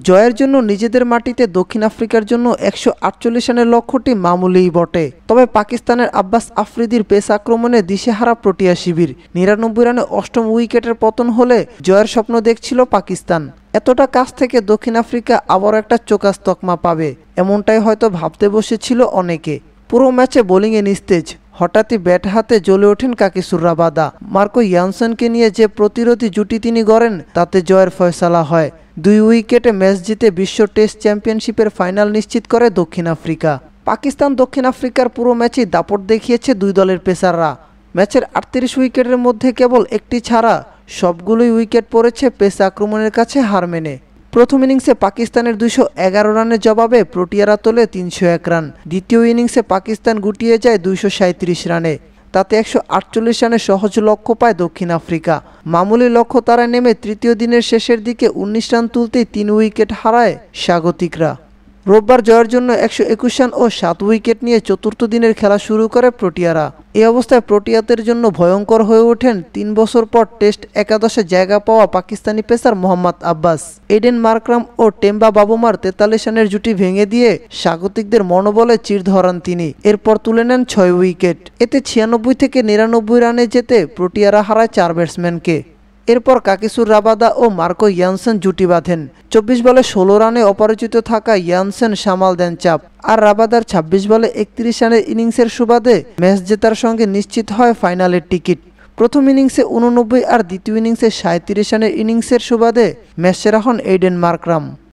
জয়ের জন্য নিজেদের মাটিতে দক্ষিণ আফ্রিকার জন্য ১৪৮ রানের লক্ষ্যটি মামুলিই বটে। তবে পাকিস্তানের আব্বাস আফ্রিদির পেস আক্রমণে দিশেহারা প্রোটিয়া শিবির। ৯৯ রানে অষ্টম উইকেটের পতন হলে জয়ের স্বপ্ন দেখছিল পাকিস্তান। এতটা কাছ থেকে দক্ষিণ আফ্রিকা আবার একটা চোকাস তকমা পাবে, এমনটাই হয়তো ভাবতে বসেছিল অনেকে। পুরো ম্যাচে বোলিংয়ে নিস্তেজ। হঠাৎই ব্যাট হাতে জ্বলে ওঠেন কাগিসো রাবাদা। মার্কো ইয়ানসেনকে নিয়ে যে প্রতিরোধী জুটি তিনি গড়েন, তাতে জয়ের ফয়সালা হয়। ২ উইকেটে ম্যাচ জিতে বিশ্ব টেস্ট চ্যাম্পিয়নশিপের ফাইনাল নিশ্চিত করে দক্ষিণ আফ্রিকা। পাকিস্তান দক্ষিণ আফ্রিকার পুরো ম্যাচেই দাপট দেখিয়েছে দুই দলের পেসাররা। ম্যাচের ৩৮ উইকেটের মধ্যে কেবল একটি ছাড়া সবগুলোই উইকেট পড়েছে পেস আক্রমণের কাছে হার মেনে। প্রথম ইনিংসে পাকিস্তানের ২১১ রানের জবাবে প্রোটিয়ারা তোলে ৩০১ রান। দ্বিতীয় ইনিংসে পাকিস্তান গুটিয়ে যায় ২৩৭ রানে। তাতে ১৪৮ রানের সহজ লক্ষ্য পায় দক্ষিণ আফ্রিকা। মামুলি লক্ষ্য তারায় নেমে তৃতীয় দিনের শেষের দিকে ১৯ রান তুলতেই ৩ উইকেট হারায় স্বাগতিকরা। রোববার জয়ের জন্য ১২১ রান ও ৭ উইকেট নিয়ে চতুর্থ দিনের খেলা শুরু করে প্রোটিয়ারা। এ অবস্থায় প্রোটিয়াদের জন্য ভয়ঙ্কর হয়ে ওঠেন ৩ বছর পর টেস্ট একাদশে জায়গা পাওয়া Pakistani pacer Mohammad Abbas. Aiden Markram ও টেম্বা বাবুমার ৪৩ রানের জুটি ভেঙে দিয়ে স্বাগতিকদের মনোবলে চির ধরান তিনি। এরপর তুলে নেন ৬ উইকেট। এতে ৯৬ থেকে ৯৯ রানে যেতে প্রোটিয়ারা হারায় ৪ ব্যাটসম্যানকে। এরপর কাগিসো রাবাদা ও মার্কো ইয়ানসেন জুটি বাঁধেন। ২৪ বলে ১৬ রানে অপরাজিত থাকা ইয়ানসেন সামাল দেন চাপ। আর রাবাদার ২৬ বলে ৩১ রানের ইনিংসের সুবাদে ম্যাচ জেতার সঙ্গে নিশ্চিত হয় ফাইনালের টিকিট। প্রথম ইনিংসে ৮৯ আর দ্বিতীয় ইনিংসে ৩৭ রানের ইনিংসের সুবাদে ম্যাচ সেরা হন এডেন মার্করাম।